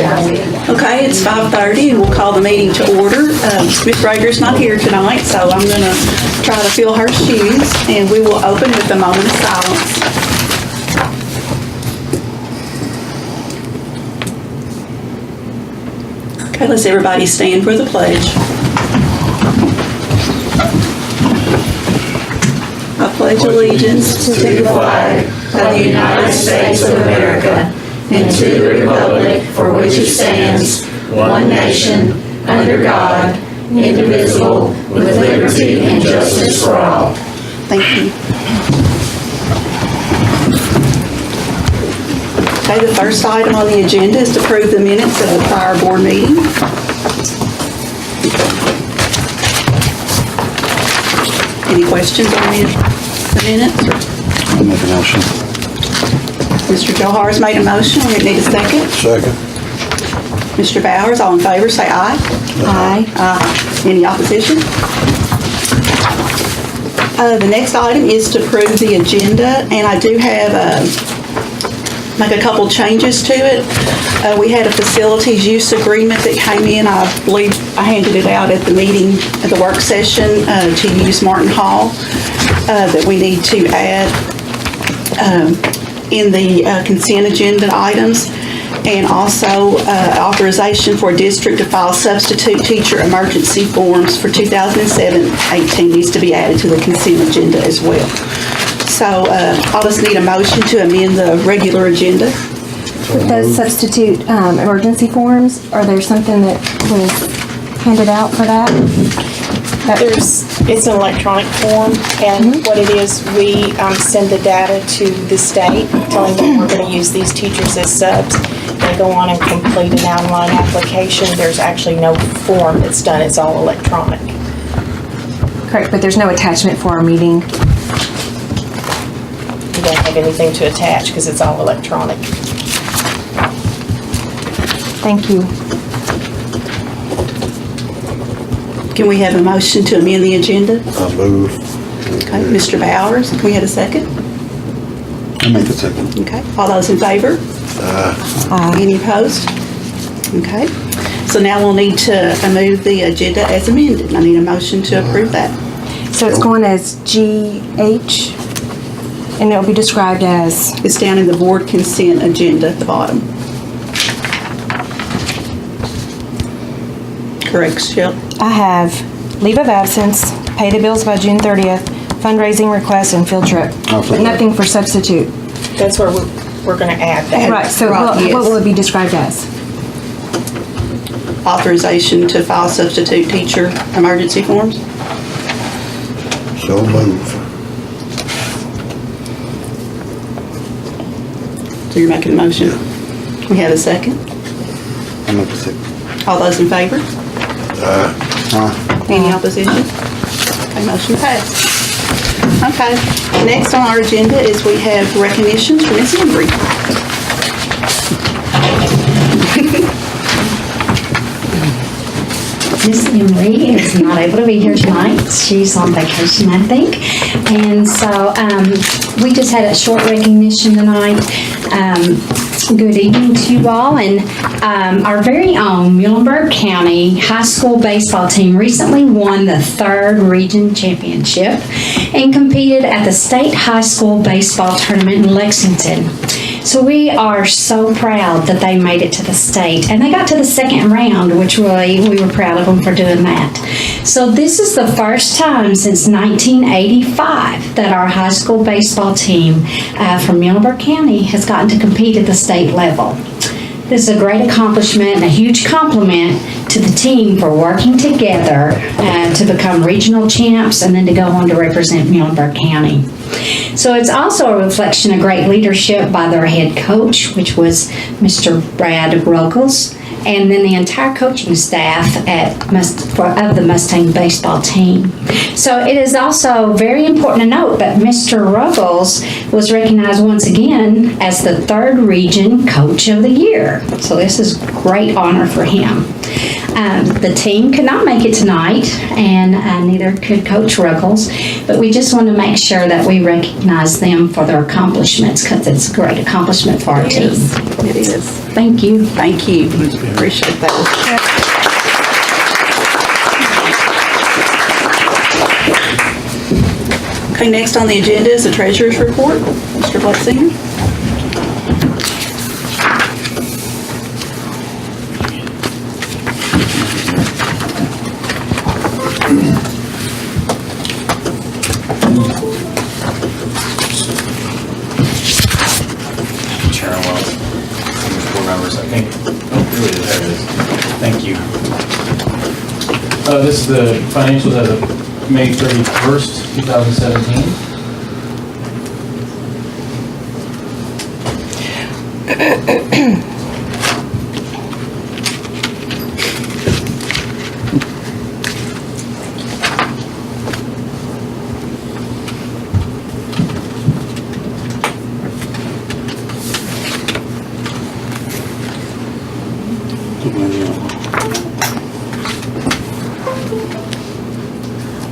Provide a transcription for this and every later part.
Okay, it's 5:30 and we'll call the meeting to order. Ms. Rager's not here tonight, so I'm going to try to fill her shoes, and we will open with a moment of silence. Okay, let's everybody stand for the pledge. I pledge allegiance to the flag of the United States of America and to the republic for which it stands, one nation, under God, indivisible, with liberty and justice for all. Thank you. Okay, the first item on the agenda is to approve the minutes of the prior board meeting. Any questions on the minutes? I'll make a motion. Mr. Johar has made a motion. We need a second. Second. Mr. Bowers, all in favor, say aye. Aye. Aye. Any opposition? The next item is to approve the agenda, and I do have make a couple changes to it. We had a facilities use agreement that came in. I believe I handed it out at the meeting, at the work session, to use Martin Hall, that we need to add in the consent agenda items, and also authorization for district to file substitute teacher emergency forms for 2007-18 needs to be added to the consent agenda as well. So I'll just need a motion to amend the regular agenda. With those substitute emergency forms, are there something that was handed out for that? It's an electronic form, and what it is, we send the data to the state, telling them we're going to use these teachers as subs. They go on and complete an online application. There's actually no form that's done. It's all electronic. Correct, but there's no attachment for our meeting. You don't have anything to attach because it's all electronic. Thank you. Can we have a motion to amend the agenda? I'll move. Okay, Mr. Bowers, can we have a second? I'll make a second. Okay, all those in favor? Any opposed? Okay, so now we'll need to move the agenda as amended. I need a motion to approve that. So it's going as GH, and it'll be described as? It's down in the board consent agenda at the bottom. Correct, Shelley? I have leave of absence, pay the bills by June 30th, fundraising request, and field trip. But nothing for substitute. That's where we're going to add that. Right, so Right, what yes. will it be described as? Authorization to file substitute teacher emergency forms. So move. So you're making a motion? We have a second? I'll make a second. All those in favor? Aye. Any opposition? Okay, motion passed. Okay, next on our agenda is we have recognitions for Ms. Embry. Miss Emery is not able to be here tonight. She's on vacation, I think. And so we just had a short recognition tonight. Good evening to you all. And our very own Muhlenberg County high school baseball team recently won the 3rd region championship and competed at the state high school baseball tournament in Lexington. So we are so proud that they made it to the state, and they got to the 2nd round, which really, we were proud of them for doing that. So this is the first time since 1985 that our high school baseball team from Muhlenberg County has gotten to compete at the state level. This is a great accomplishment and a huge compliment to the team for working together to become regional champs and then to go on to represent Muhlenberg County. So it's also a reflection of great leadership by their head coach, which was Mr. Brad Ruggles, and then the entire coaching staff of the Mustang baseball team. So it is also very important to note that Mr. Ruggles was recognized once again as the 3rd Region Coach of the Year. So this is a great honor for him. The team could not make it tonight, and neither could Coach Ruggles, but we just want to make sure that we recognize them for their accomplishments because it's a great accomplishment for our team. It is. Thank you. Thank you. Appreciate that. Okay, next on the agenda is the treasurer's report. Mr. Blessinger. Chairman Wells, board members, I think, oh, really, there it is. Thank you. This is the financials as of May 31st, 2017.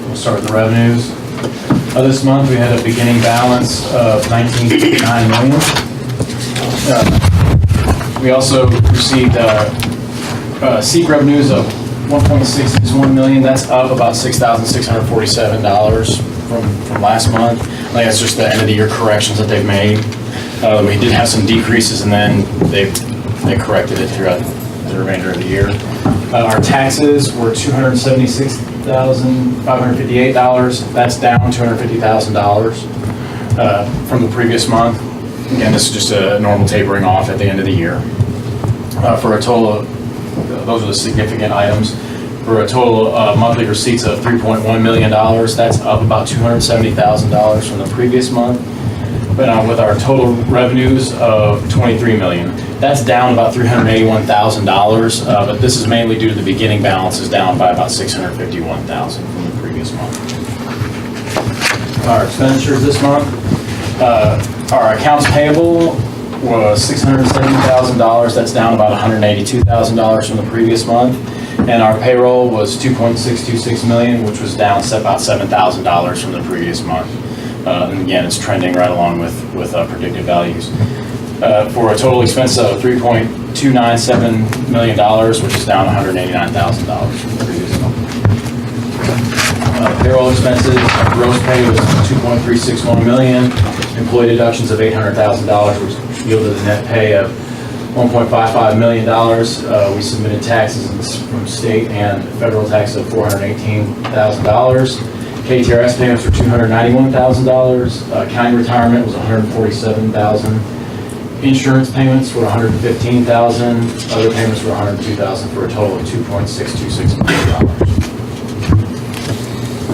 We'll start with the revenues. This month, we had a beginning balance of $19.9 million. We also received SEEK revenues of $1.661 million. That's up about $6,647 from last month. I think that's just the end of the year corrections that they've made. We did have some decreases, and then they corrected it throughout the remainder of the year. Our taxes were $276,558. That's down $250,000 from the previous month. Again, this is just a normal tapering off at the end of the year. For a total of, those are the significant items, for a total monthly receipts of $3.1 million. That's up about $270,000 from the previous month. But with our total revenues of $23 million. That's down about $381,000, but this is mainly due to the beginning balance is down by about $651,000 from the previous month. Our expenditures this month, our accounts payable was $670,000. That's down about $182,000 from the previous month. And our payroll was $2.626 million, which was down about $7,000 from the previous month. And again, it's trending right along with predicted values. For a total expense of $3.297 million, which is down $189,000 from the previous month. Payroll expenses, gross pay was $2.361 million. Employee deductions of $800,000, which yielded a net pay of $1.55 million. We submitted taxes from state and federal taxes of $418,000. KTRS payments were $291,000. County retirement was $147,000. Insurance payments were $115,000. Other payments were $102,000 for a total of $2.626 million.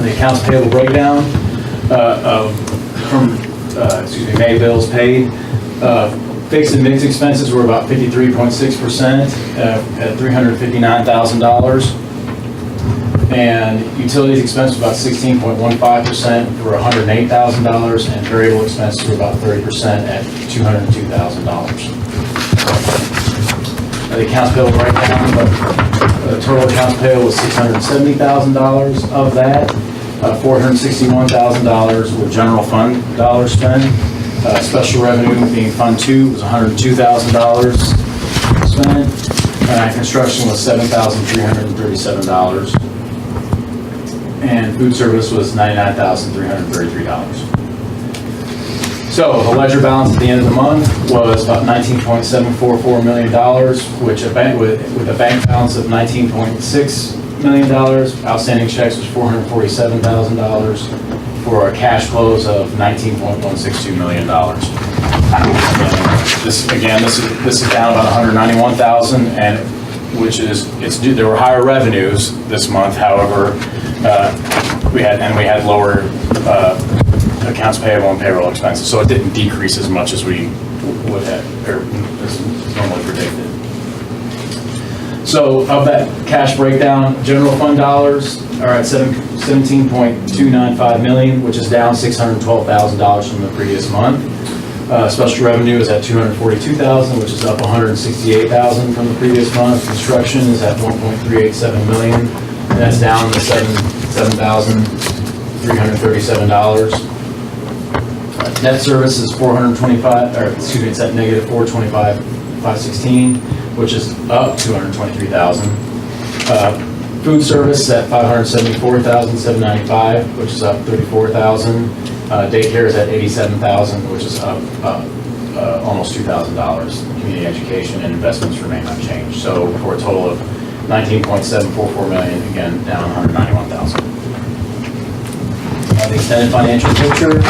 The accounts payable breakdown from May bills paid. Fixed and mixed expenses were about 53.6% at $359,000. And utilities expense was about 16.15% for $108,000, and variable expenses were about 30% at $202,000. The accounts payable breakdown, the total accounts payable was $670,000. Of that, $461,000 were general fund dollars spent. Special revenue, being Fund 2, was $102,000 spent. Construction was $7,337. And food service was $99,333. So the ledger balance at the end of the month was about $19.744 million, which with a bank balance of $19.6 million. Outstanding checks was $447,000 for a cash flows of $19.162 million. This is down about $191,000, and there were higher revenues this month. However, we had lower accounts payable and payroll expenses, so it didn't decrease as much as we would have, or as normally predicted. So of that cash breakdown, general fund dollars are at $17.295 million, which is down $612,000 from the previous month. Special revenue is at $242,000, which is up $168,000 from the previous month. Construction is at $1.387 million, and that's down to $7,337. Debt service is it's at negative $425,000. 516, which is up 223,000. Food service at 574,795, which is up 34,000. Daycare is at 87,000, which is up almost $2,000. Community education and investments remain unchanged. So for a total of 19.744 million, again, down 191,000. The extended financial picture,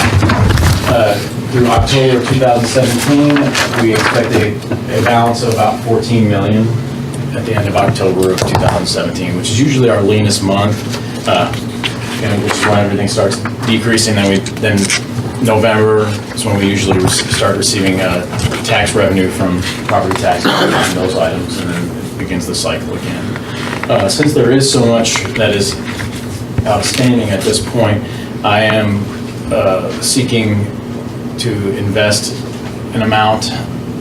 through October of 2017, we expect a balance of about 14 million at the end of October of 2017, which is usually our leanest month, which is when everything starts decreasing. Then November is when we usually start receiving tax revenue from property taxes and those items, and then it begins the cycle again. Since there is so much that is outstanding at this point, I am seeking to invest an amount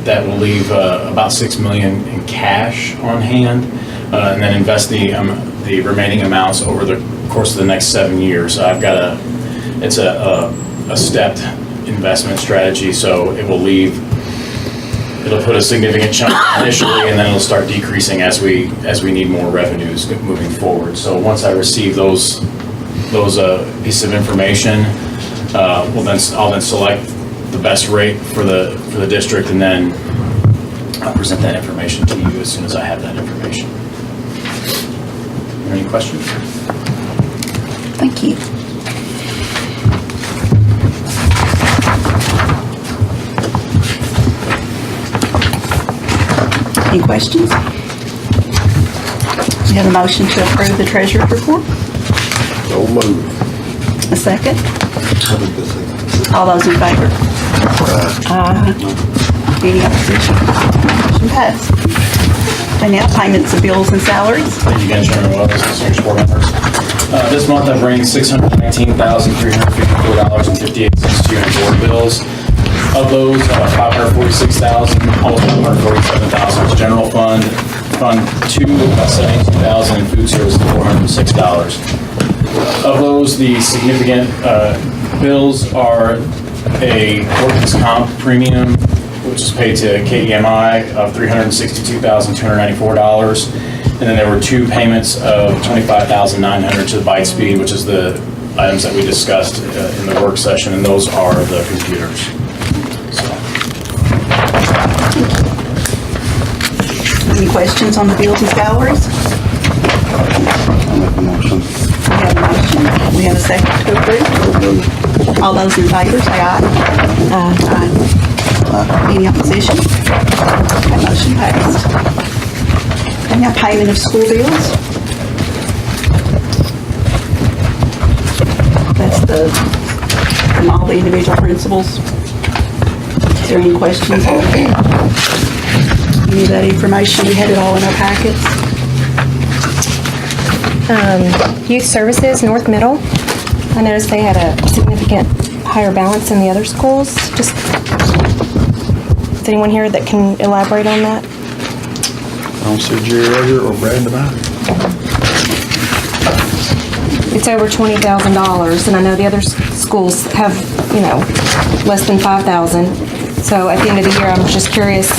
that will leave about $6 million in cash on hand, and then invest the remaining amounts over the course of the next 7 years. It's a stepped investment strategy, so it'll put a significant chunk initially, and then it'll start decreasing as we need more revenues moving forward. So once I receive those pieces of information, I'll then select the best rate for the district, and then I'll present that information to you as soon as I have that information. Any questions? Thank you. Any questions? We have a motion to approve the treasurer's report. So moved. A second. I make the second. All those in favor? Any opposition? Motion passed. And now payments of bills and salaries. Thank you again, Chairman Wells, Senior Board members. This month I bring $619,354.58 to your board bills. Of those, $546,000, almost $547,000 is general fund. Fund 2, about $72,000, and food service, $406. Of those, the significant bills are a workers' comp premium, which is paid to KEMI of $362,294. And then there were 2 payments of $25,900 to the Bytespeed, which is the items that we discussed in the work session, and those are the computers. So, Any questions on the bills and salaries? I make a motion. We have a motion. We have a second to approve. All those in favor, say aye. Aye. Any opposition? That motion passed. And now payment of school bills. That's from all the individual principals. Is there any questions on any of that information? We had it all in our packets. Youth Services, North Middle. I noticed they had a significant higher balance than the other schools. Just, is anyone here that can elaborate on that? I don't see Jerry Roger or Brad about it. It's over $20,000, and I know the other schools have, less than $5,000. So at the end of the year, I'm just curious,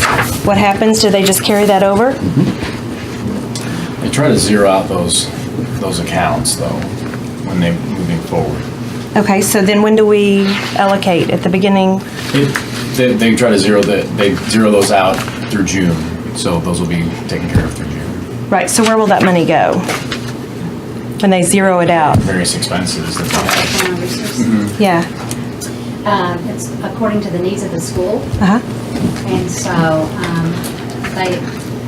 what happens? Do they just carry that over? they try to zero out those accounts, though, when they're moving forward. Okay, so then when do we allocate? At the beginning? They try to zero those out through June, so those will be taken care of through June. Right, so where will that money go? When they zero it out? Various expenses that they have. Yeah. It's according to the needs of the school, Uh-huh. and so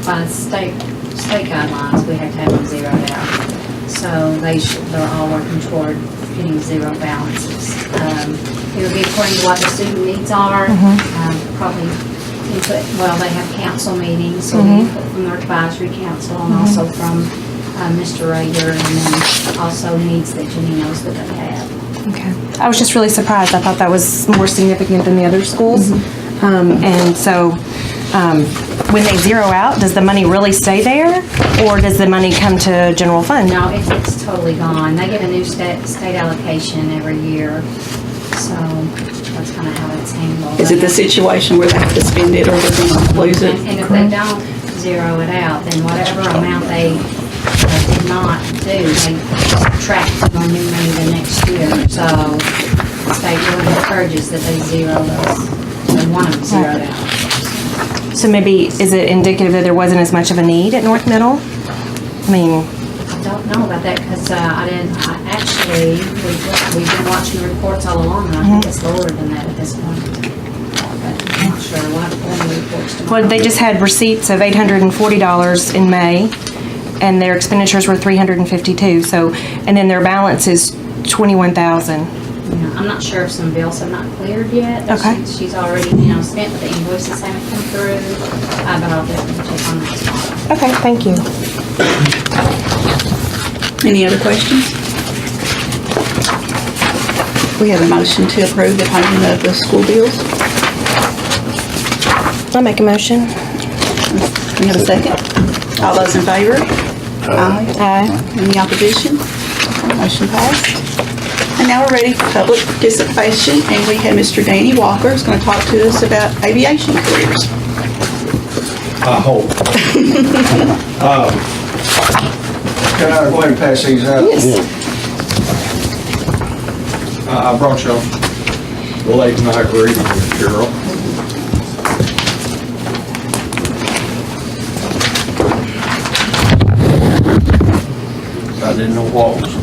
by state guidelines, we have to have them zeroed out. So they're all working toward getting zero balances. It'll be according to what the student needs are. Probably input. Well, they have council meetings, so input from their advisory council, and also from Mr. Rager, and then also needs that Jenny knows that they have. Okay. I was just really surprised. I thought that was more significant than the other schools. And so when they zero out, does the money really stay there, or does the money come to general fund? No, it's totally gone. They get a new state allocation every year, so That's kind of how it's handled. Is it the situation where they have to spend it or they're going to lose it? And if they don't zero it out, then whatever amount they did not do, they subtract from new money the next year. So the state really encourages that they zero those, they want them zeroed out. So maybe, is it indicative that there wasn't as much of a need at North Middle? I mean, I don't know about that because we've been watching the reports all along and I think it's lower than that at this point. But I'm not sure. We'll have to pull the reports tomorrow. well, they just had receipts of $840 in May, and their expenditures were $352. So, and then their balance is $21,000. Yeah, I'm not sure if some bills have not cleared yet. Okay. She's already, spent, but the invoices haven't come through. But I'll definitely check on that tomorrow. Okay, thank you. Any other questions? We have a motion to approve the payment of the school bills. I'll make a motion. We have a second. All those in favor? Aye. Aye. Any opposition? Motion passed. And now we're ready for public participation, and we have Mr. Danny Walker who's going to talk to us about aviation careers. I hope. Can I go ahead and pass these out? Yes. I brought you a late night reading material. I didn't know what was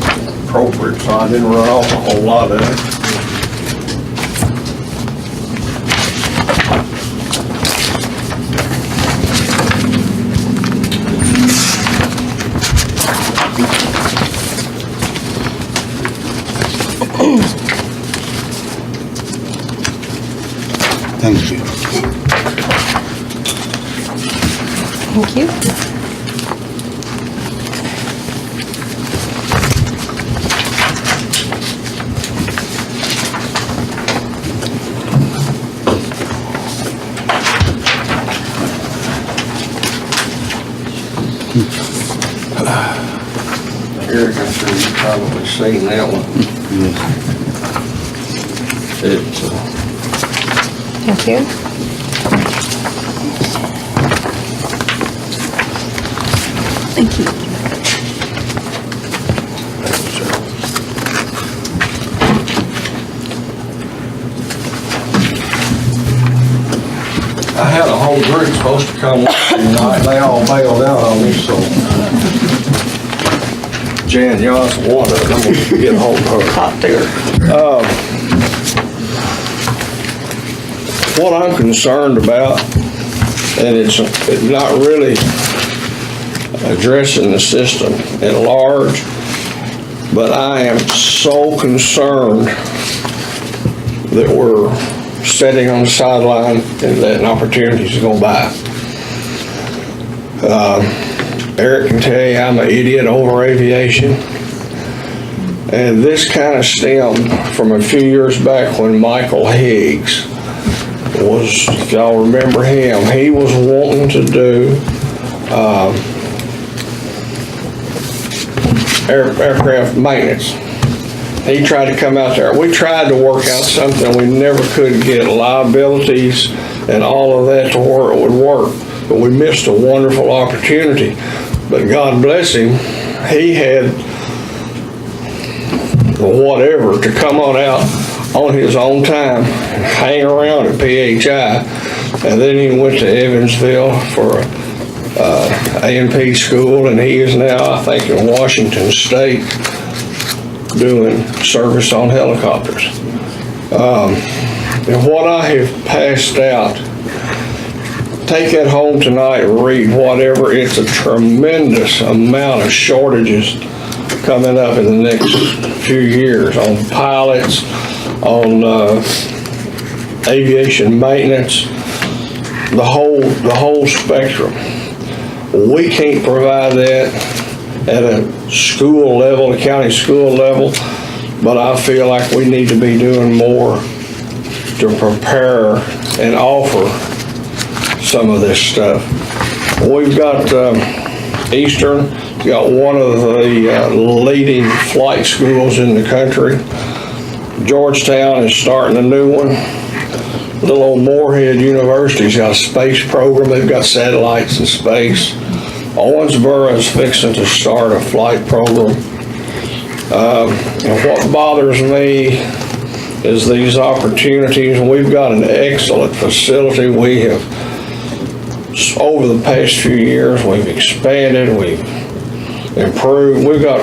appropriate, so I didn't run off a whole lot of it. Thank you. Thank you. Eric, I'm sure you've probably seen that one. It's, Thank you. Thank you. I had a whole group supposed to come tonight, they all bailed out on me, so. Jan Johnson, one of them, I'm gonna get a hold of her. Top there. What I'm concerned about, and it's not really addressing the system at large, but I am so concerned that we're sitting on the sideline and letting opportunities go by. Eric can tell you I'm an idiot over aviation. And this kind of stemmed from a few years back when Michael Higgs was, if y'all remember him, he was wanting to do aircraft maintenance. He tried to come out there. We tried to work out something. We never could get liabilities and all of that to where it would work. But we missed a wonderful opportunity. But God bless him, he had whatever to come on out on his own time, hang around at PHI, and then he went to Evansville for A&P school, and he is now, I think, in Washington State doing service on helicopters. And what I have passed out, take that home tonight and read whatever. It's a tremendous amount of shortages coming up in the next few years on pilots, on aviation maintenance, the whole spectrum. We can't provide that at a school level, a county school level, but I feel like we need to be doing more to prepare and offer some of this stuff. We've got Eastern, got one of the leading flight schools in the country. Georgetown is starting a new one. Little old Moorhead University's got a space program. They've got satellites in space. Owensboro is fixing to start a flight program. And what bothers me is these opportunities. We've got an excellent facility. We have, over the past few years, we've expanded, we've improved. We've got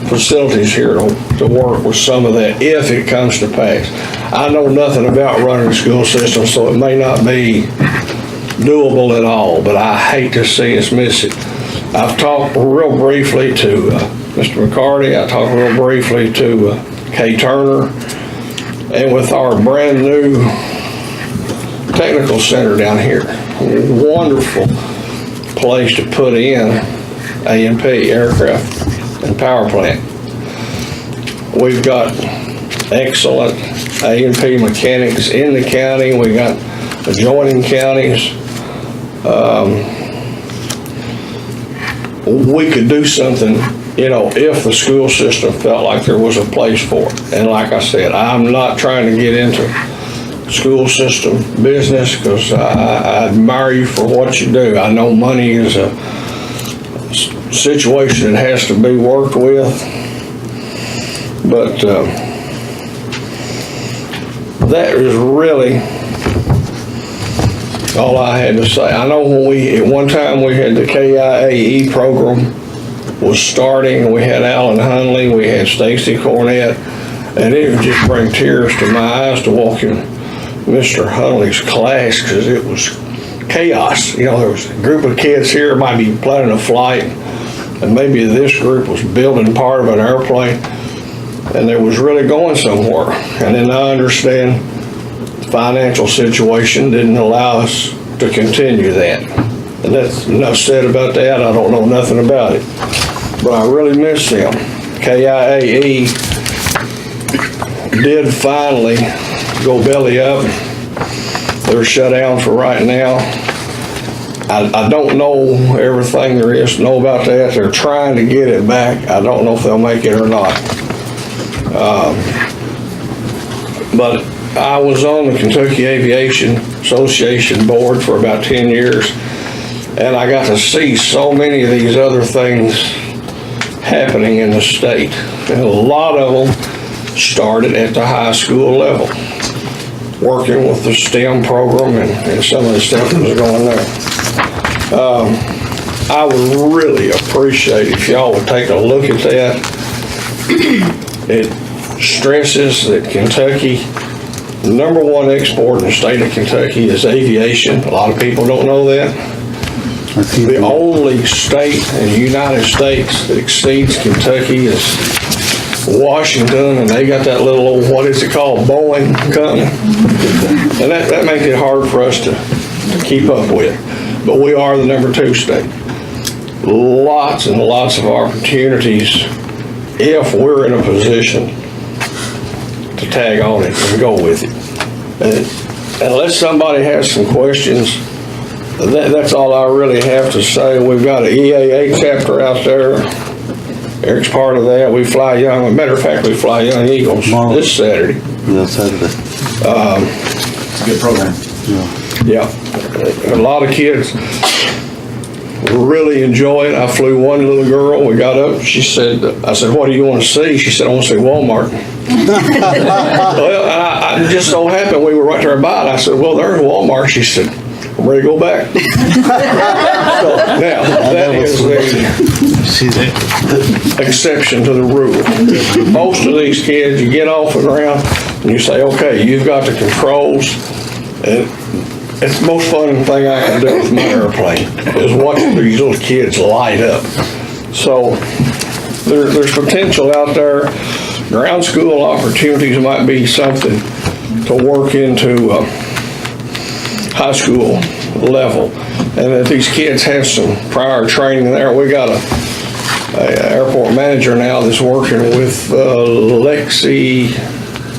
facilities here to work with some of that if it comes to pass. I know nothing about running a school system, so it may not be doable at all, but I hate to see us miss it. I've talked real briefly to Mr. McCarty. I talked real briefly to Kay Turner. And with our brand new technical center down here, wonderful place to put in A&P, aircraft and power plant. We've got excellent A&P mechanics in the county. We got adjoining counties. We could do something, if the school system felt like there was a place for it. And like I said, I'm not trying to get into school system business because I admire you for what you do. I know money is a situation that has to be worked with, but that is really all I had to say. I know at one time we had the KIAE program was starting, and we had Alan Hunley, we had Stacy Cornett, and it would just bring tears to my eyes to walk in Mr. Hunley's class because it was chaos. There was a group of kids here might be planning a flight, and maybe this group was building part of an airplane, and it was really going somewhere. And then I understand the financial situation didn't allow us to continue that. And that's enough said about that. I don't know nothing about it. But I really miss them. KIAE did finally go belly up. They're shut down for right now. I don't know everything there is to know about that. They're trying to get it back. I don't know if they'll make it or not. But I was on the Kentucky Aviation Association board for about 10 years, and I got to see so many of these other things happening in the state. And a lot of them started at the high school level, working with the STEM program and some of the stuff that was going there. I would really appreciate if y'all would take a look at that. It stresses that Kentucky, the number one export in the state of Kentucky is aviation. A lot of people don't know that. The only state in the United States that exceeds Kentucky is Washington, and they got that little old, what is it called, Boeing company. And that makes it hard for us to keep up with. But we are the number 2 state. Lots and lots of opportunities if we're in a position to tag on it and go with it. And unless somebody has some questions, that's all I really have to say. We've got an EAA chapter out there. Eric's part of that. We fly young. As a matter of fact, we fly Young Eagles this Saturday. Yeah, Saturday. It's a good program. Yeah. A lot of kids really enjoy it. I flew one little girl. We got up. I said, what do you want to see? She said, I want to see Walmart. Well, I just so happened we were right there by it. I said, well, there's Walmart. She said, I'm ready to go back. So now, that is the exception to the rule. Most of these kids, you get off the ground and you say, okay, you've got the controls. And it's the most fun thing I can do with my airplane is watch these little kids light up. So there's potential out there. Ground school opportunities might be something to work into high school level, and if these kids have some prior training there. We got a airport manager now that's working with Lexi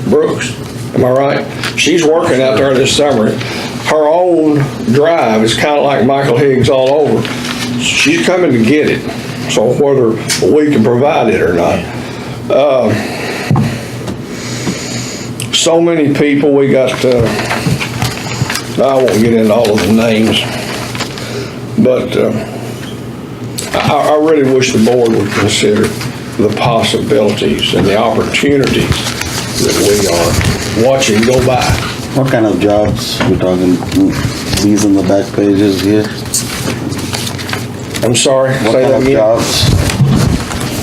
Brooks. Am I right? She's working out there this summer. Her own drive is kind of like Michael Higgs all over. She's coming to get it. So whether we can provide it or not. so many people. We got, I won't get into all of the names, but I really wish the board would consider the possibilities and the opportunities that we are watching go by. What kind of jobs we're talking? These on the back pages here. I'm sorry, What say kind that of again. jobs?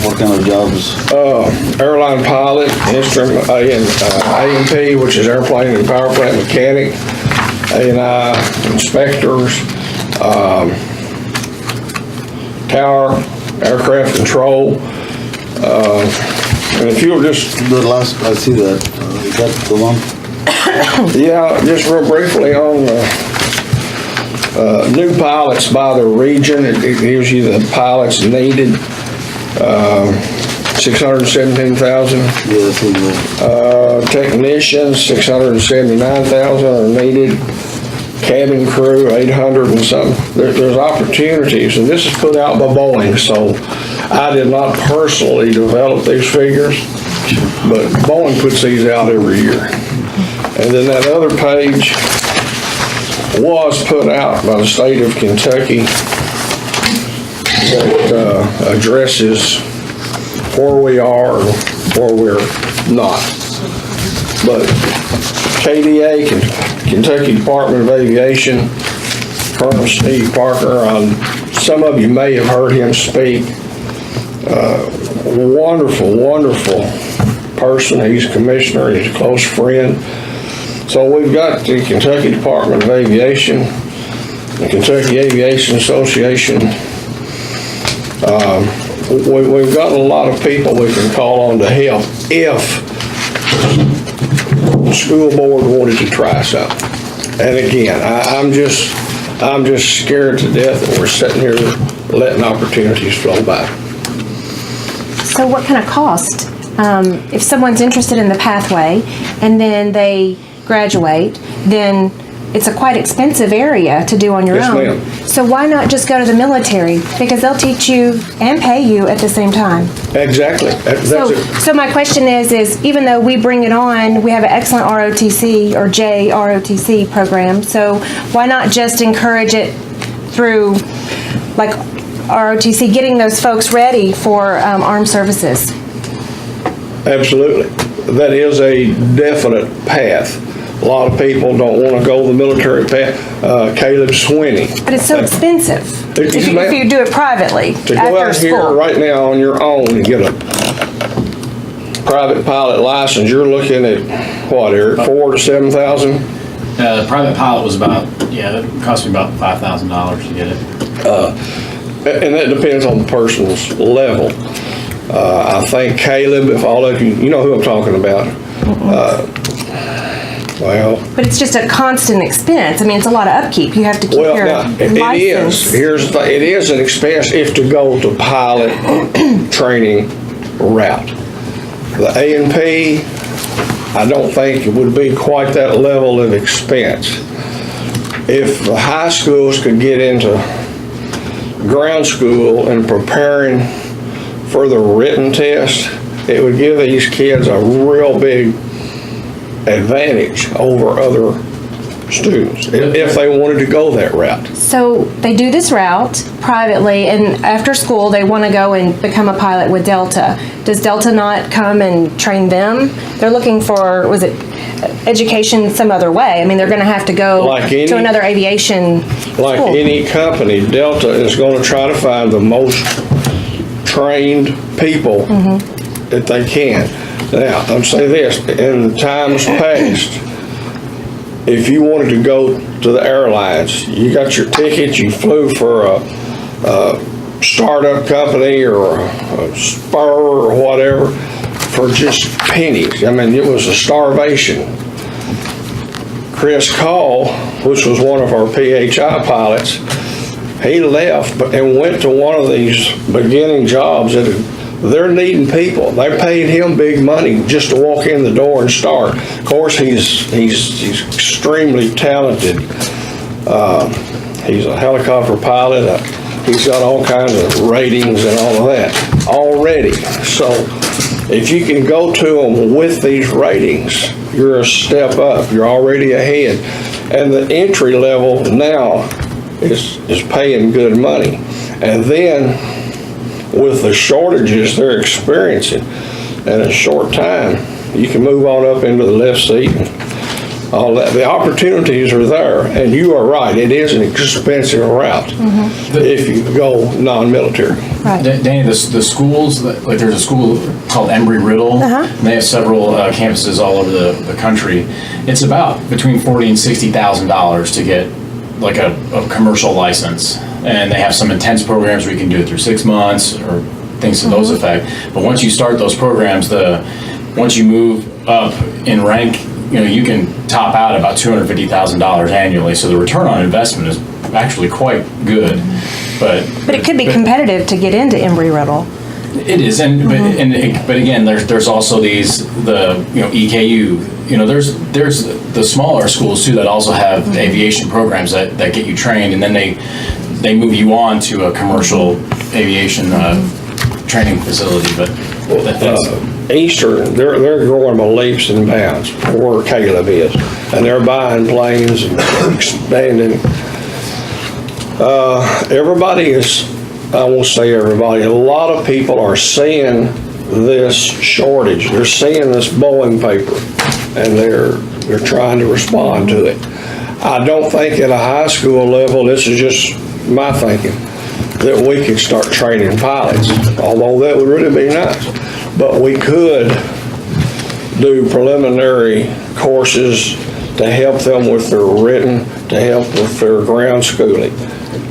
What kind of jobs? Airline pilot, instrument, A&P, which is airplane and power plant mechanic, A&I inspectors, tower, aircraft control, and if you'll just, The last, I see that. Is that the one? yeah, just real briefly on new pilots by the region, it gives you the pilots needed, 617,000. Yeah, I see that. Technicians, 679,000 are needed. Cabin crew, 800 and something. There's opportunities, and this is put out by Boeing, so I did not personally develop these figures, but Boeing puts these out every year. And then that other page was put out by the state of Kentucky that addresses where we are and where we're not. But KDA, Kentucky Department of Aviation, Colonel Steve Parker, some of you may have heard him speak. Wonderful, wonderful person. He's commissioner, he's a close friend. So we've got the Kentucky Department of Aviation, the Kentucky Aviation Association. We've got a lot of people we can call on to help if the school board wanted to try something. And again, I'm just scared to death that we're sitting here letting opportunities flow by. So what kind of cost? If someone's interested in the pathway and then they graduate, then it's a quite expensive area to do on your Yes, own. ma'am. So why not just go to the military? Because they'll teach you and pay you at the same time. Exactly. That's it. So my question is even though we bring it on, we have an excellent ROTC or JROTC program, so why not just encourage it through like ROTC, getting those folks ready for armed services? Absolutely. That is a definite path. A lot of people don't want to go the military path. Caleb Swinney. But it's so expensive If if you do it privately To go after out here school. right now on your own and get a private pilot license, you're looking at, what, Eric, 4,000 to 7,000? The private pilot was about, it cost me about $5,000 to get it. And that depends on the person's level. I think Caleb, if all of you know who I'm talking about. Well, But it's just a constant expense. I mean, it's a lot of upkeep. You have to keep well, your now, it license. is. Here's the thing, it is an expense if to go the pilot training route. The A&P, I don't think it would be quite that level of expense. If the high schools could get into ground school and preparing for the written test, it would give these kids a real big advantage over other students if they wanted to go that route. So they do this route privately, and after school, they want to go and become a pilot with Delta. Does Delta not come and train them? They're looking for, was it education some other way? I mean, they're going to have to go Like any- to another aviation Like school. any company, Delta is going to try to find the most trained people that they can. Now, I'm saying this, in times past, if you wanted to go to the airlines, you got your ticket, you flew for a startup company or a Spur or whatever for just pennies. I mean, it was a starvation. Chris Call, which was one of our PHI pilots, he left and went to one of these beginning jobs that they're needing people. They paid him big money just to walk in the door and start. Of course, he's extremely talented. He's a helicopter pilot. He's got all kinds of ratings and all of that already. So if you can go to them with these ratings, you're a step up, you're already ahead. And the entry level now is paying good money. And then with the shortages they're experiencing in a short time, you can move on up into the left seat and all that. The opportunities are there, and you are right, it is an expensive route if you go non-military. Danny, the schools, like there's a school called Embry-Riddle. And they have several campuses all over the country. It's about between $40,000 and $60,000 to get like a commercial license. And they have some intense programs where you can do it through 6 months or things to those effect. But once you start those programs, once you move up in rank, you can top out about $250,000 annually. So the return on investment is actually quite good. But But it could be competitive to get into Embry-Riddle. it is, but again, there's also EKU. There's the smaller schools too that also have aviation programs that get you trained, and then they move you on to a commercial aviation training facility. But that's Eastern, they're growing by leaps and bounds, where Caleb is, and they're buying planes and expanding. Everybody is, I won't say everybody, a lot of people are seeing this shortage. They're seeing this Boeing paper, and they're trying to respond to it. I don't think at a high school level, this is just my thinking, that we could start training pilots, although that would really be nice. But we could do preliminary courses to help them with their written, to help with their ground schooling.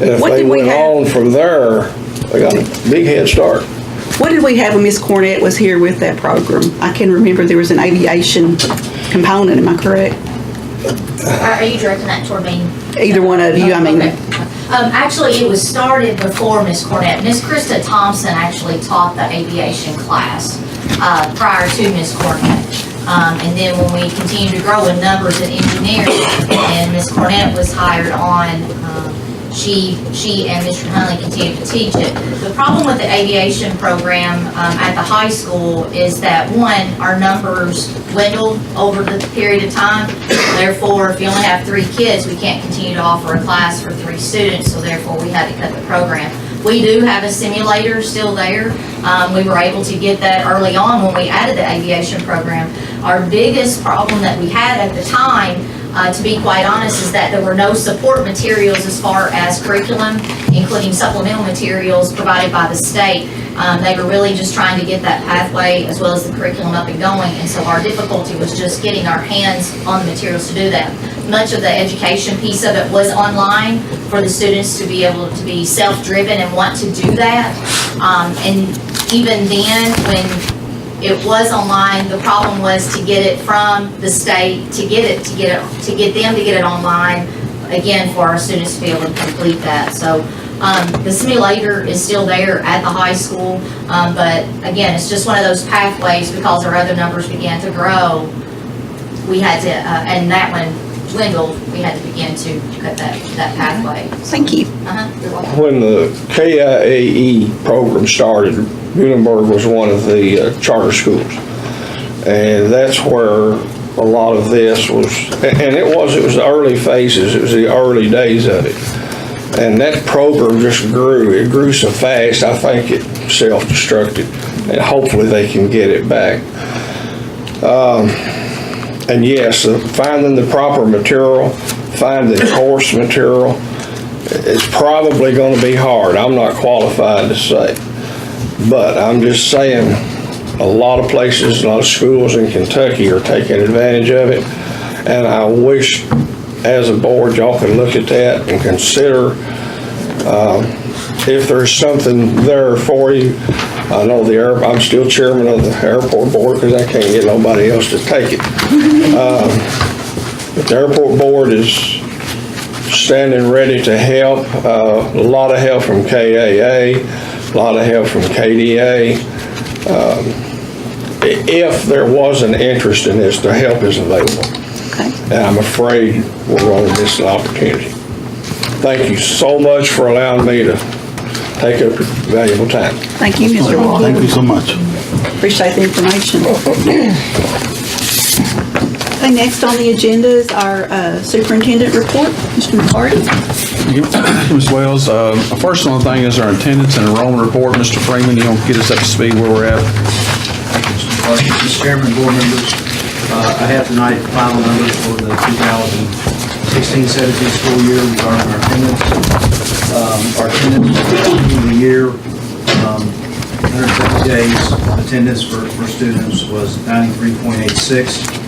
And if What they did we went have? on from there, they got a big head start. What did we have when Miss Cornett was here with that program? I can remember there was an aviation component, am I correct? Are you directing that toward me? Either one of you, I mean. Okay. Actually, it was started before Miss Cornett. Miss Krista Thompson actually taught the aviation class prior to Miss Cornett. And then when we continued to grow in numbers in engineering and Miss Cornett was hired on, she and Mr. Hunley continued to teach it. The problem with the aviation program at the high school is that, one, our numbers dwindled over the period of time. Therefore, if you only have 3 kids, we can't continue to offer a class for 3 students, so therefore we had to cut the program. We do have a simulator still there. We were able to get that early on when we added the aviation program. Our biggest problem that we had at the time, to be quite honest, is that there were no support materials as far as curriculum, including supplemental materials provided by the state. They were really just trying to get that pathway as well as the curriculum up and going, and so our difficulty was just getting our hands on the materials to do that. Much of the education piece of it was online for the students to be able to be self-driven and want to do that. And even then, when it was online, the problem was to get it from the state, to get them to get it online, again, for our students to be able to complete that. So the simulator is still there at the high school, but again, it's just one of those pathways because our other numbers began to grow. We had to, and that one dwindled, we had to begin to cut that pathway. Thank you. You're welcome. When the KIAE program started, Muhlenberg was one of the charter schools. And that's where a lot of this was, and it was the early phases, it was the early days of it. And that program just grew. It grew so fast, I think it self-destructed. And hopefully they can get it back. And yes, finding the proper material, finding course material, it's probably going to be hard. I'm not qualified to say. But I'm just saying, a lot of places, a lot of schools in Kentucky are taking advantage of it. And I wish, as a board, y'all could look at that and consider if there's something there for you. I know I'm still chairman of the airport board because I can't get nobody else to take it. But the airport board is standing ready to help. A lot of help from KAA, a lot of help from KDA. If there was an interest in this, the help is available. Okay. And I'm afraid we're going to miss an opportunity. Thank you so much for allowing me to take up your valuable time. Thank you, Mr. Walker. Thank you so much. Appreciate the information. Okay, next on the agenda is our superintendent report. Mr. McCarty. Ms. Wells, first one thing is our attendance and enrollment report. Mr. Freeman, you want to get us up to speed where we're at? Mr. Chairman, board members, I have tonight final numbers for the 2016-17 school year regarding our attendance. Our attendance for the year, 170 days attendance for students was 93.86.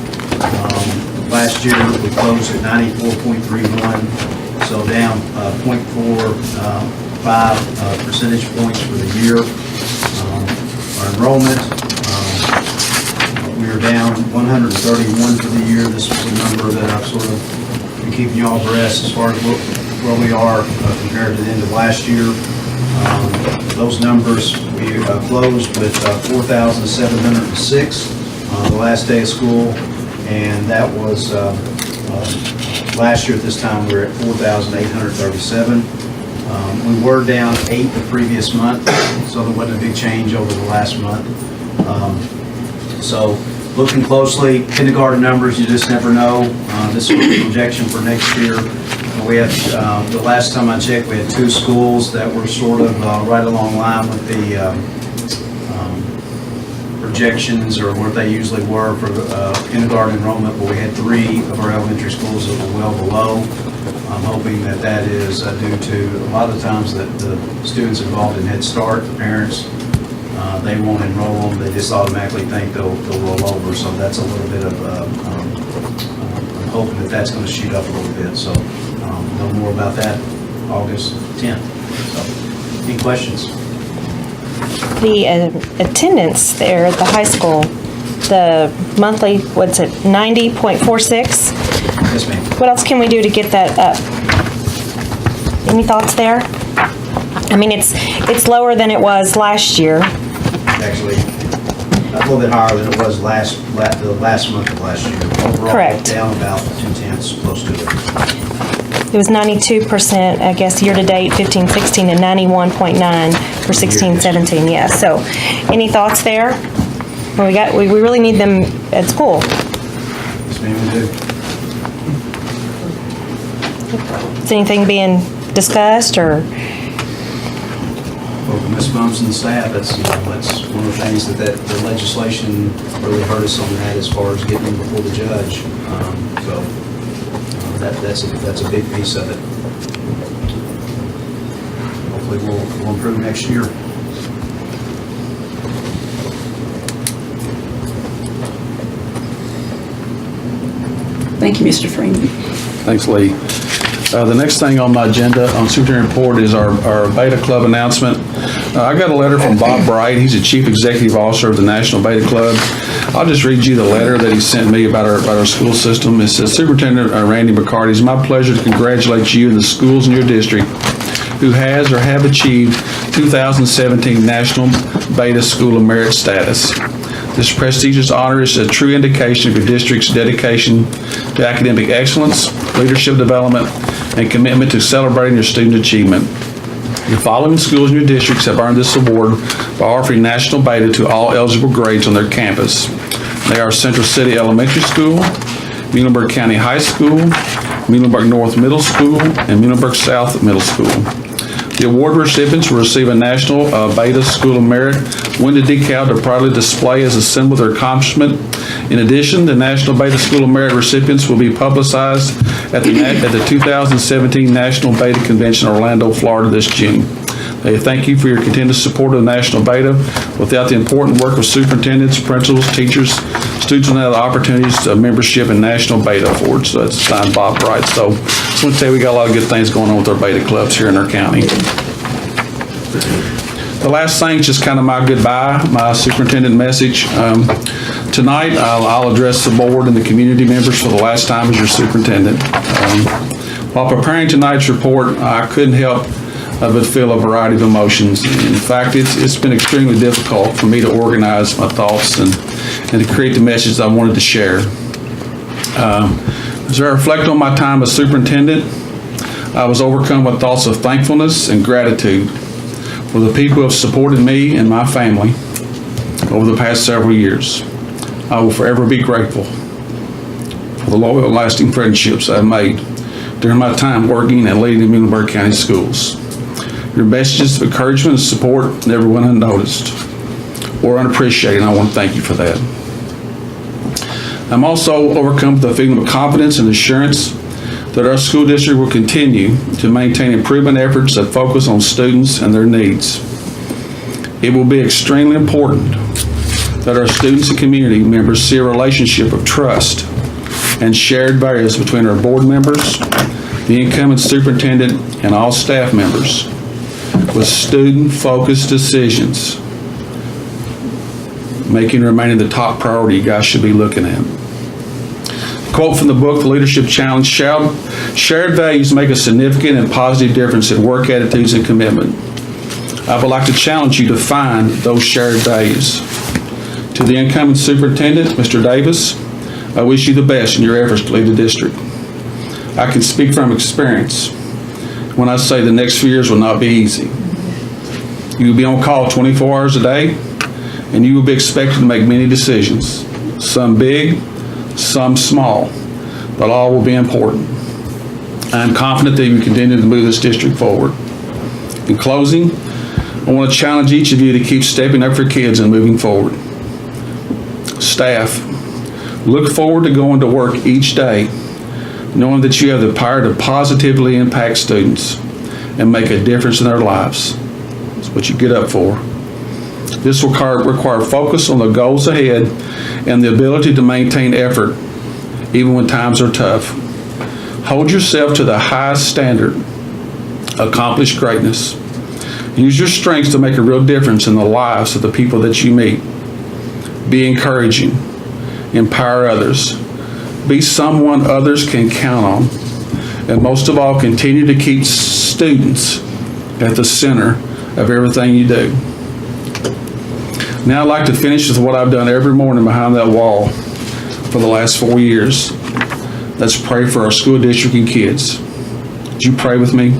Last year, we closed at 94.31, so down 0.45 percentage points for the year. Our enrollment, we are down 131 for the year. This was a number that I've sort of been keeping you all abreast as far as where we are compared to the end of last year. Those numbers, we closed with 4,706 the last day of school, and that was last year at this time we were at 4,837. We were down 8 the previous month, so there wasn't a big change over the last month. So looking closely, kindergarten numbers, you just never know. This is the projection for next year. We had, the last time I checked, we had 2 schools that were sort of right along line with the projections or what they usually were for kindergarten enrollment, but we had 3 of our elementary schools that were well below. I'm hoping that that is due to a lot of the times that the students involved in Head Start, the parents, they won't enroll them, they just automatically think they'll roll over, so that's a little bit of, I'm hoping that that's going to shoot up a little bit, so know more about that August 10th. So, any questions? The attendance there at the high school, the monthly, what's it, 90.46? Yes, ma'am. What else can we do to get that up? Any thoughts there? I mean, it's lower than it was last year. Actually, a little bit higher than it was the last month of last year. Overall, Correct. Down about 2/10, close to it. It was 92%, I guess, year-to-date 15-16, and 91.9 for 16-17, yeah. So, any thoughts there? Well, we really need them at school. Yes, ma'am, we do. Is anything being discussed, or? Well, Ms. Bums and the staff, that's one of the things that the legislation really hurt us on that as far as getting them before the judge. So that's a big piece of it. Hopefully we'll improve next year. Thank you, Mr. Freeman. Thanks, Lee. The next thing on my agenda on superintendent report is our Beta Club announcement. I got a letter from Bob Bright. He's the Chief Executive Officer of the National Beta Club. I'll just read you the letter that he sent me about our school system. It says, Superintendent Randy McCarty, it's my pleasure to congratulate you and the schools in your district who has or have achieved 2017 National Beta School of Merit status. This prestigious honor is a true indication of your district's dedication to academic excellence, leadership development, and commitment to celebrating your student achievement. The following schools in your districts have earned this award by offering National Beta to all eligible grades on their campus. They are Central City Elementary School, Muhlenberg County High School, Muhlenberg North Middle School, and Muhlenberg South Middle School. The award recipients will receive a National Beta School of Merit window decal to proudly display as a symbol of their accomplishment. In addition, the National Beta School of Merit recipients will be publicized at the 2017 National Beta Convention in Orlando, Florida this June. They thank you for your continued support of National Beta. Without the important work of superintendents, principals, teachers, students will have the opportunities of membership in National Beta Awards. So that's signed Bob Bright. So I just want to tell you we got a lot of good things going on with our Beta clubs here in our county. The last thing is just kind of my goodbye, my superintendent message. Tonight, I'll address the board and the community members for the last time as your superintendent. While preparing tonight's report, I couldn't help but feel a variety of emotions. In fact, it's been extremely difficult for me to organize my thoughts and to create the message I wanted to share. As I reflect on my time as superintendent, I was overcome with thoughts of thankfulness and gratitude for the people who have supported me and my family over the past several years. I will forever be grateful. the loyal, lasting friendships I've made during my time working and leading the Muhlenberg County Schools. Your messages of encouragement and support never went unnoticed or unappreciated, and I want to thank you for that. I'm also overcome with a feeling of confidence and assurance that our school district will continue to maintain improvement efforts that focus on students and their needs. It will be extremely important that our students and community members see a relationship of trust and shared values between our board members, the incoming superintendent, and all staff members, with student-focused decisions making and remaining the top priority you guys should be looking at. Quote from the book, The Leadership Challenge, shared values make a significant and positive difference in work attitudes and commitment. I would like to challenge you to find those shared values. To the incoming superintendent, Mr. Davis, I wish you the best in your efforts to lead the district. I can speak from experience when I say the next few years will not be easy. You will be on call 24 hours a day, and you will be expected to make many decisions, some big, some small, but all will be important. I am confident that you will continue to move this district forward. In closing, I want to challenge each of you to keep stepping up for kids and moving forward. Staff, look forward to going to work each day knowing that you have the power to positively impact students and make a difference in their lives. That's what you get up for. This will require focus on the goals ahead and the ability to maintain effort even when times are tough. Hold yourself to the highest standard. Accomplish greatness. Use your strengths to make a real difference in the lives of the people that you meet. Be encouraging. Empower others. Be someone others can count on. And most of all, continue to keep students at the center of everything you do. Now I'd like to finish with what I've done every morning behind that wall for the last 4 years. Let's pray for our school district and kids. Would you pray with me?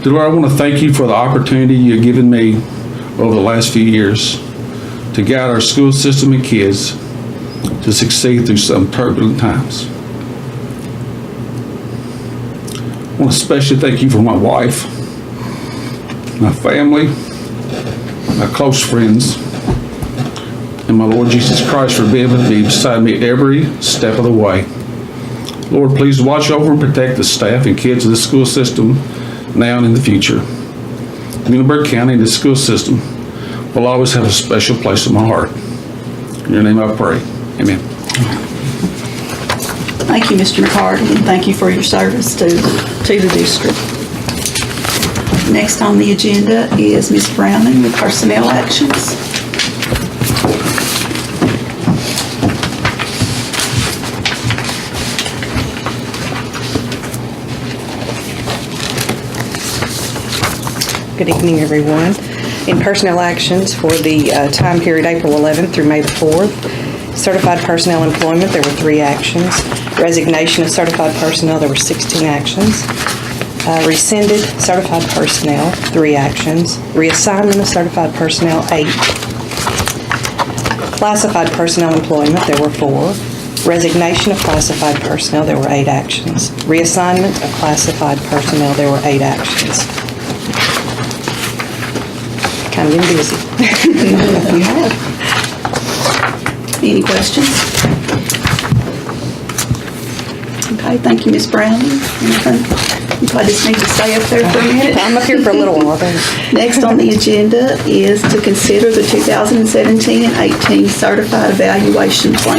Dear Lord, I want to thank you for the opportunity you've given me over the last few years to guide our school system and kids to succeed through some turbulent times. I want to especially thank you for my wife, my family, my close friends, and my Lord Jesus Christ for being with me beside me every step of the way. Lord, please watch over and protect the staff and kids of the school system now and in the future. Muhlenberg County and the school system will always have a special place in my heart. In your name I pray. Amen. Thank you, Mr. McCarty, and thank you for your service to the district. Next on the agenda is Ms. Browning with personnel actions. Good evening, everyone. In personnel actions for the time period April 11th through May the 4th, certified personnel employment, there were 3 actions. Resignation of certified personnel, there were 16 actions. Rescinded certified personnel, 3 actions. Reassignment of certified personnel, 8. Classified personnel employment, there were 4. Resignation of classified personnel, there were 8 actions. Reassignment of classified personnel, there were 8 actions. Kind of been busy. You have. Any questions? Okay, thank you, Ms. Browning. Anything? You probably just need to stay up there for a minute. I'm up here for a little while, then. Next on the agenda is to consider the 2017 and 18 Certified Evaluation Plan.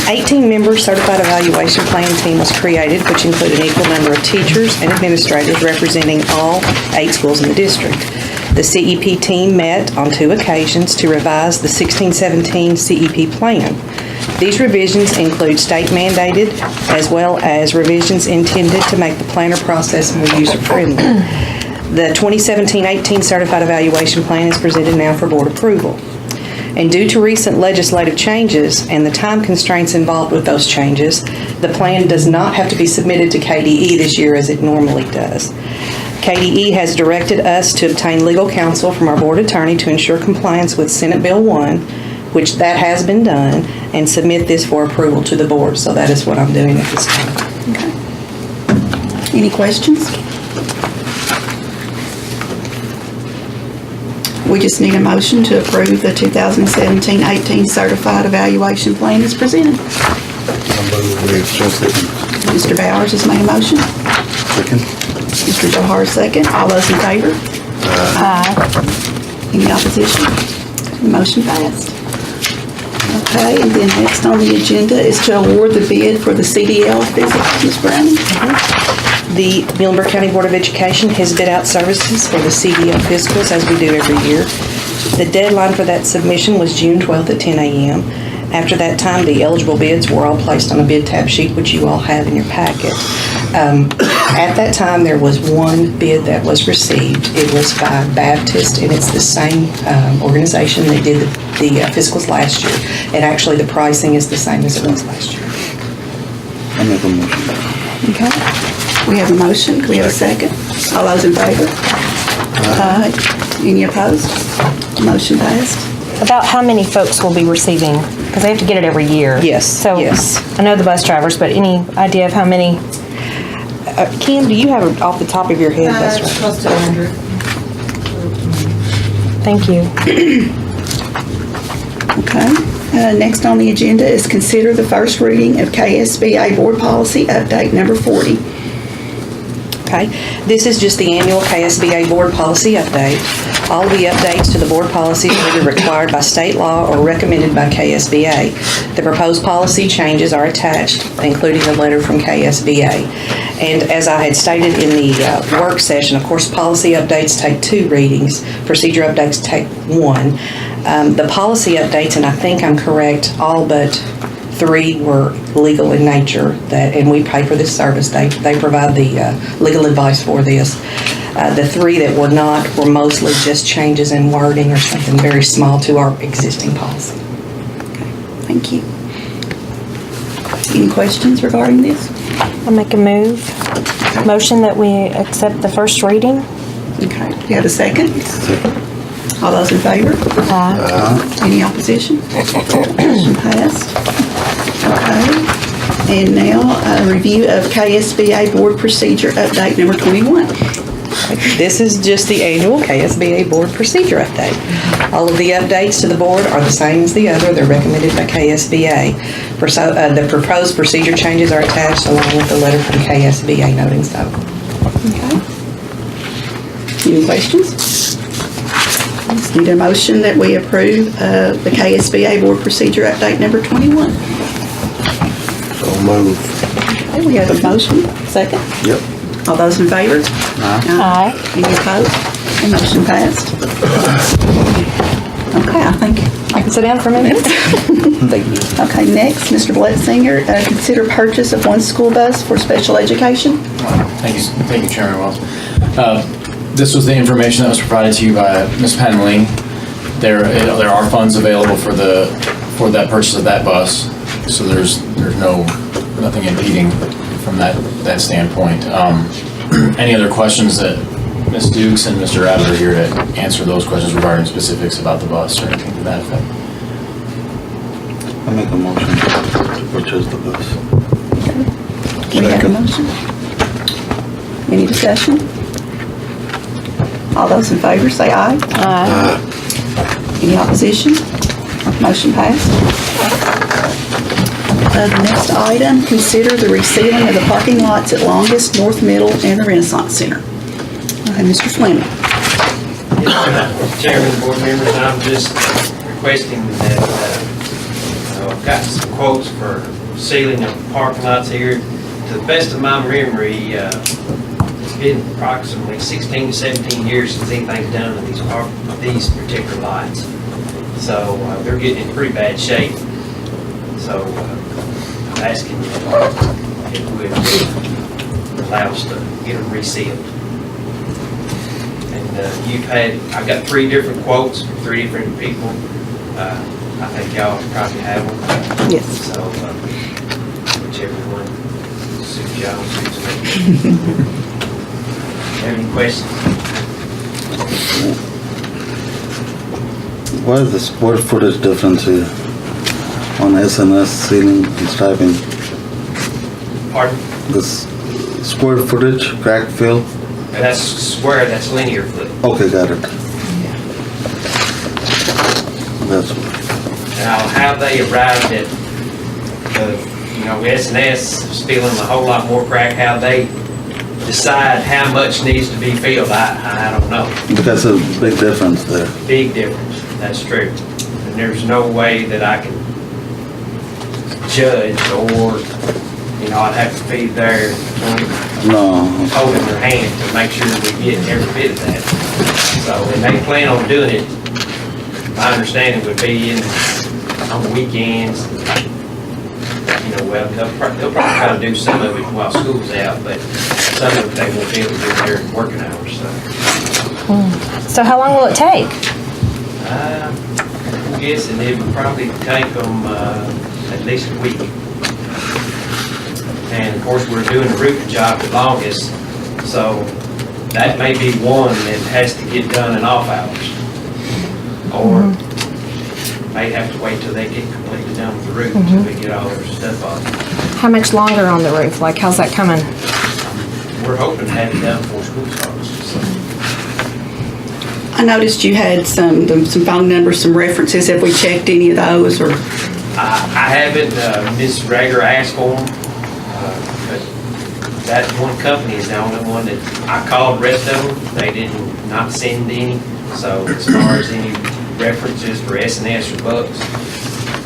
18-member certified evaluation plan team was created, which included an equal number of teachers and administrators representing all 8 schools in the district. The CEP team met on 2 occasions to revise the 16-17 CEP plan. These revisions include state-mandated as well as revisions intended to make the planner process more user-friendly. The 2017-18 certified evaluation plan is presented now for board approval. And due to recent legislative changes and the time constraints involved with those changes, the plan does not have to be submitted to KDE this year as it normally does. KDE has directed us to obtain legal counsel from our board attorney to ensure compliance with Senate Bill 1, which that has been done, and submit this for approval to the board. So that is what I'm doing at this time. Any questions? We just need a motion to approve the 2017-18 Certified Evaluation Plan as presented. Mr. Bowers has made a motion. Second. Mr. Johar, second. All those in favor? Aye. Any opposition? The motion passed. Okay, and then next on the agenda is to award the bid for the CDL physics. Ms. Browning? The Muhlenberg County Board of Education has bid out services for the CDL physicals as we do every year. The deadline for that submission was June 12th at 10 a.m. After that time, the eligible bids were all placed on a bid tab sheet, which you all have in your packet. At that time, there was one bid that was received. It was by Baptist, and it's the same organization that did the physicals last year. And actually, the pricing is the same as it was last year. I make a motion. Okay. We have a motion. Can we have a second? All those in favor? Aye. Any opposed? Motion passed. About how many folks will be receiving? Because they have to get it every year. Yes, So, yes. I know the bus drivers, but any idea of how many? Kim, do you have it off the top of your head? That's right. Close to 100. Thank you. Okay. Next on the agenda is consider the first reading of KSBA Board Policy Update Number 40. Okay, this is just the annual KSBA Board Policy Update. All the updates to the board policies are either required by state law or recommended by KSBA. The proposed policy changes are attached, including the letter from KSBA. And as I had stated in the work session, of course, policy updates take 2 readings. Procedure updates take 1. The policy updates, and I think I'm correct, all but 3 were legal in nature, and we pay for this service. They provide the legal advice for this. The 3 that were not were mostly just changes in wording or something very small to our existing policy. Thank you. Any questions regarding this? I'll make a motion that we accept the first reading. Okay. Do you have a second? All those in favor? Aye. Any opposition? Motion passed. Okay. And now a review of KSBA Board Procedure Update Number 21. This is just the annual KSBA Board Procedure Update. All of the updates to the board are the same as the other. They're recommended by KSBA. The proposed procedure changes are attached along with the letter from KSBA noting so. Okay. Any questions? Just need a motion that we approve the KSBA Board Procedure Update Number 21. So move. Okay, we have a motion. Second? Yep. All those in favor? Aye. Any opposed? The motion passed. Okay, I think I can sit down for a minute. Thank you. Okay, next, Mr. Bletzinger, consider purchase of 1 school bus for special education. Thank you, Chairman Wells. This was the information that was provided to you by Ms. Penley. There are funds available for that purchase of that bus, so there's nothing impeding from that standpoint. Any other questions that Ms. Dukes and Mr. Abbott are here to answer those questions regarding specifics about the bus or anything to that effect? I make a motion to purchase the bus. We have a motion. Any discussion? All those in favor say aye. Aye. Any opposition? Motion passed. The next item, consider the resealing of the parking lots at Longest, North Middle, and the Renaissance Center. Mr. Fleming. Chairman, board members, I'm just requesting that I've got some quotes for sealing of parking lots here. To the best of my memory, it's been approximately 16 to 17 years since anything's done with these particular lots. So they're getting in pretty bad shape. So I'm asking you if you would allow us to get them resealed. And I've got 3 different quotes from 3 different people. I think y'all probably have them. Yes. So whichever one suits y'all, suits me. Have any questions? What is the square footage difference here on SNS ceiling and striping? Pardon? This square footage, crack fill? That's square, that's linear foot. Okay, got it. That's Now, how they arrived at the, SNS is feeling a whole lot more crack, how they decide how much needs to be filled, I don't know. because there's a big difference there. Big difference, that's true. And there's no way that I can judge or, I'd have to be there No, holding their hand to make sure we get every bit of that. So, and they plan on doing it, my understanding would be on weekends. Well, they'll probably try to do some of it while school's out, but some of it they won't be able to do during working hours, so. So how long will it take? I'm guessing it would probably take them at least a week. And of course, we're doing the roofing job the longest, so that may be one that has to get done in off hours. Or may have to wait till they get completely done with the roof until we get all their stuff off. How much longer on the roof? Like, how's that coming? We're hoping to have it done before school starts, so. I noticed you had some phone numbers, some references. Have we checked any of those, or? I haven't, Ms. Rager asked for them, but that one company is the only one that I called. The rest of them, they did not send any. So as far as any references for SNS or Bucks,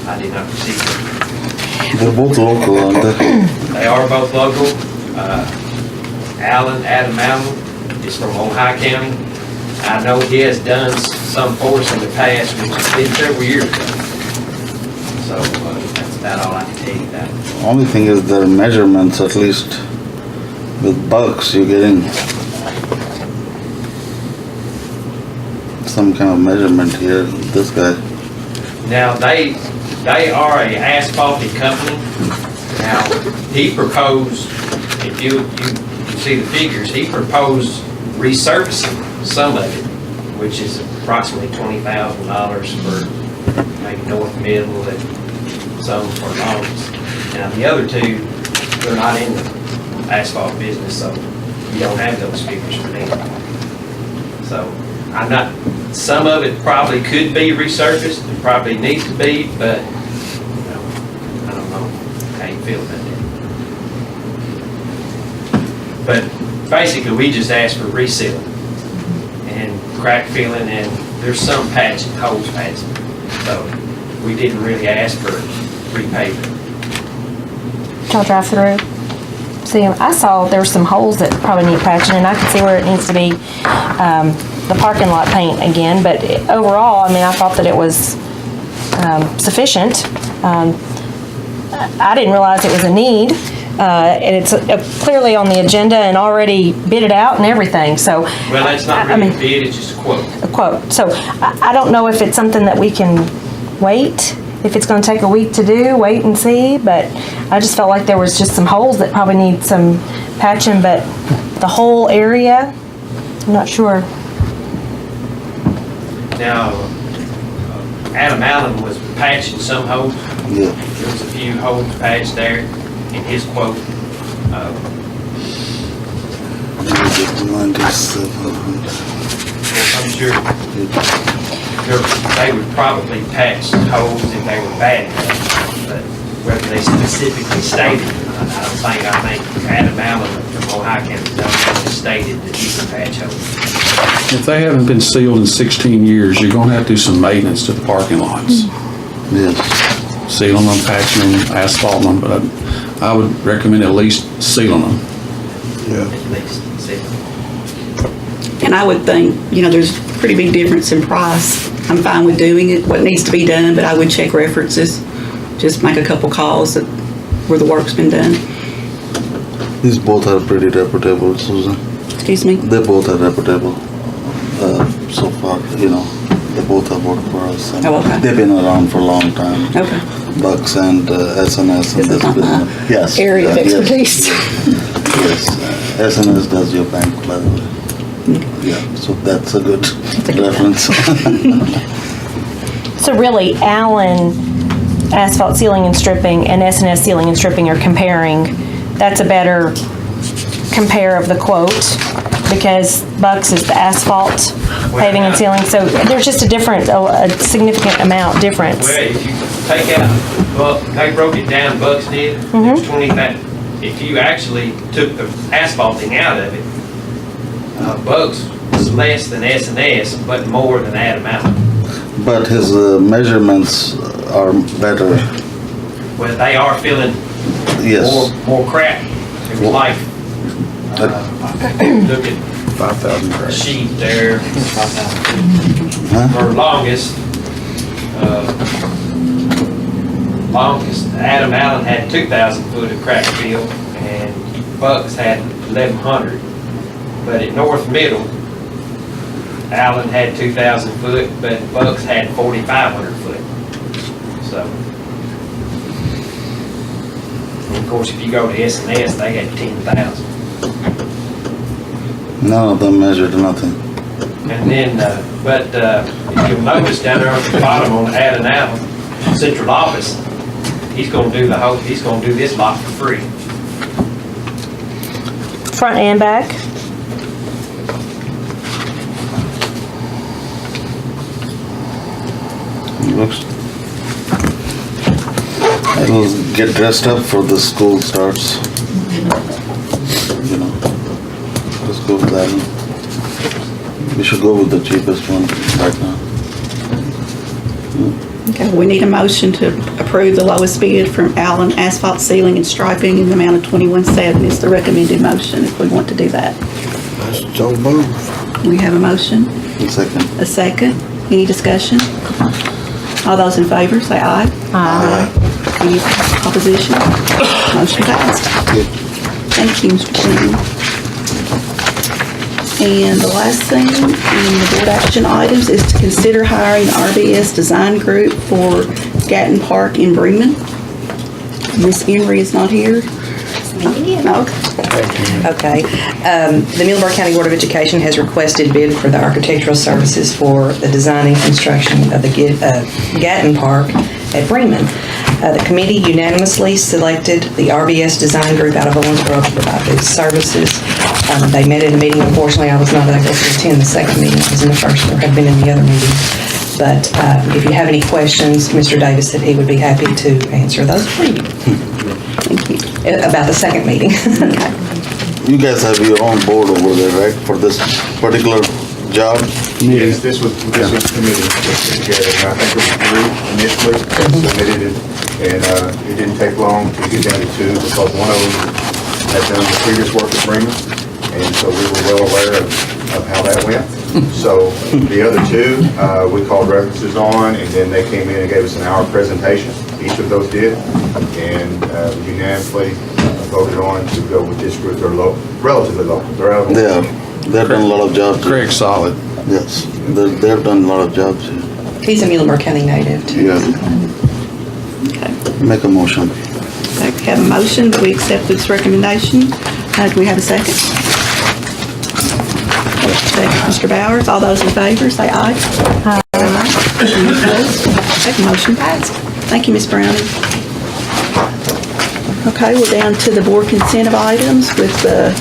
I did not receive them. they're both local, aren't they? They are both local. Adam Allen is from Ohio County. I know he has done some for us in the past, which has been several years ago. So that's about all I can tell you about it. Only thing is their measurements, at least with Bucks, you're getting some kind of measurement here, this guy. Now, they are a asphalted company. Now, he proposed, if you see the figures, he proposed resurfacing some of it, which is approximately $20,000 for maybe North Middle and some for Longest. Now, the other two, they're not in the asphalt business, so you don't have those figures for them. So, I'm not, some of it probably could be resurfaced, and probably needs to be, but, I don't know how you feel about that. But basically, we just asked for resealing and crack filling, and there's some patching, holes patching. So we didn't really ask for repaving. Y'all drive through? See, I saw there were some holes that probably need patching, and I could see where it needs to be, the parking lot paint again, but overall, I mean, I thought that it was sufficient. I didn't realize it was a need, and it's clearly on the agenda and already bidded out and everything, so. Well, that's not really a bid, it's just a quote. A quote. So I don't know if it's something that we can wait, if it's gonna take a week to do, wait and see, but I just felt like there was just some holes that probably need some patching, but the whole area, I'm not sure. Now, Adam Allen was patching some holes. Yeah. There was a few holes patched there in his quote. 9700. I'm sure they would probably patch holes if they were bad, but whether they specifically stated, I think Adam Allen from Ohio County stated that he could patch holes. If they haven't been sealed in 16 years, you're gonna have to do some maintenance to the parking lots. Yes. Sealing them, patching them, asphalting them, but I would recommend at least sealing them. At least, see. And I would think, there's a pretty big difference in price. I'm fine with doing it, what needs to be done, but I would check references. Just make a couple calls where the work's been done. These both are pretty reputable, Susan. Excuse me? They both are reputable. So far, they both have worked for us. And Oh, okay. They've been around for a long time. Okay. Bucks and SNS and This is this not my business. Yes. area of yes. expertise. Yes, SNS does your bank, by the way. Yeah, so that's a good reference. So really, Allen asphalt sealing and stripping and S&S sealing and stripping are comparing. That's a better compare of the quote because Bucks is the asphalt paving and sealing. So there's just a significant amount difference. Well, if you take out, well, they broke it down, Bucks did, there's 20,000. If you actually took the asphalting out of it, Bucks was less than S&S, but more than Adam Allen. But his measurements are better. Well, they are filling Yes. more crap. It was like, look at 5,000 the crates. sheet there. Huh? For longest, Adam Allen had 2,000 foot of crack fill and Bucks had 1,100. But at North Middle, Allen had 2,000 foot, but Bucks had 4,500 foot. So, and of course, if you go to S&S, they had 10,000. None of them measured nothing. And then, if you'll notice down there at the bottom on Adam Allen, central office, he's gonna do this lot for free. Front and back. Looks. It'll get dressed up for the school starts. You know, let's go with that one. We should go with the cheapest one right now. Okay, we need a motion to approve the lowest bid from Allen Asphalt Sealing and Striping in the amount of $21.7 is the recommended motion if we want to do that. So move. We have a motion, A second. a second. Any discussion? All those in favor, say aye. Aye. Any opposition? Motion passed. Thank you, Mr. Chairman. And the last thing in the board action items is to consider hiring RBS Design Group for Gatton Park in Bremen. Miss Emery is not here. Okay. The Muhlenberg County Board of Education has requested bid for the architectural services for the design and construction of the Gatton Park at Bremen. The committee unanimously selected the RBS Design Group out of Owensboro to provide these services. They met in a meeting. Unfortunately, I was not able to attend the second meeting. I was in the first, or had been in the other meeting. But if you have any questions, Mr. Davis said he would be happy to answer those for you. Thank you. About the second meeting. You guys have your own board over there, right, for this particular job? Yes, this was committee that together, and I think it was 3 initially that submitted it, and it didn't take long to get down to 2 because one of them had done the previous work at Bremen, and so we were well aware of how that went. So the other 2, we called references on, and then they came in and gave us an hour presentation. Each of those did, and unanimously voted on to go with this group. They're relatively local. Yeah, they've done a lot of jobs. Craig's solid. Yes, they've done a lot of jobs. He's a Muhlenberg County native, too. Yeah. Okay. Make a motion. Okay, we have a motion that we accept this recommendation. Do we have a second? Second, Mr. Bowers. All those in favor, say aye. Aye. Any opposed? Okay, motion passed. Thank you, Ms. Browning. Okay, we're down to the board consent of items with the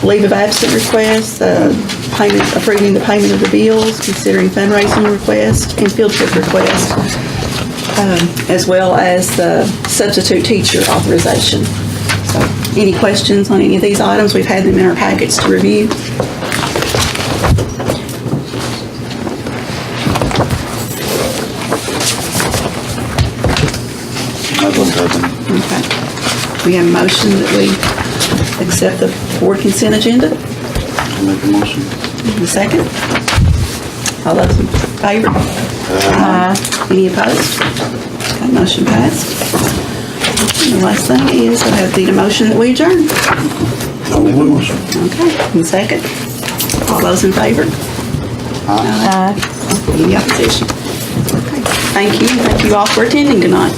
leave of absence requests, approving the payment of the bills, considering fundraising request and field trip request, as well as the substitute teacher authorization. So, any questions on any of these items? We've had them in our packets to review. I don't have any. Okay. We have a motion that we accept the board consent agenda. Make a motion. The second. All those in favor? Any opposed? Okay, motion passed. And the last thing is I have the motion that we adjourn. I'll make a motion. Okay, and second. All those in favor? Any opposition? Okay. Thank you. Thank you all for attending tonight.